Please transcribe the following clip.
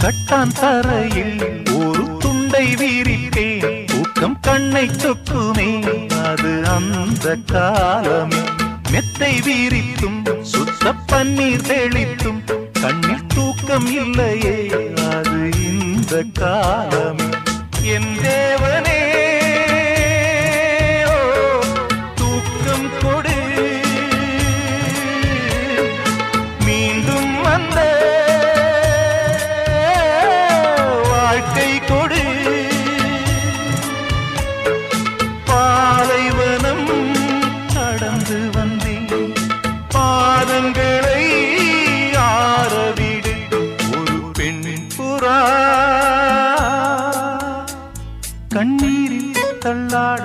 கட்டான் தரையில் ஒரு துண்டை வீரிப்பேன் தூக்கம் கண்ணை சொக்குமே அது அந்த காலமே மெத்தை வீரித்தும் சுத்த பன்னீர் தெளித்தும் கண்ணில் தூக்கம் இல்லையே அது இந்த காலமே என் தேவனே தூக்கம் கொடு மீண்டும் வந்த வாழ்க்கை கொடு பாலைவனம் கடந்து வந்தேன் பாதங்களை ஆரவிடு ஒரு பெண் புறா கண்ணீரில் தள்ளாட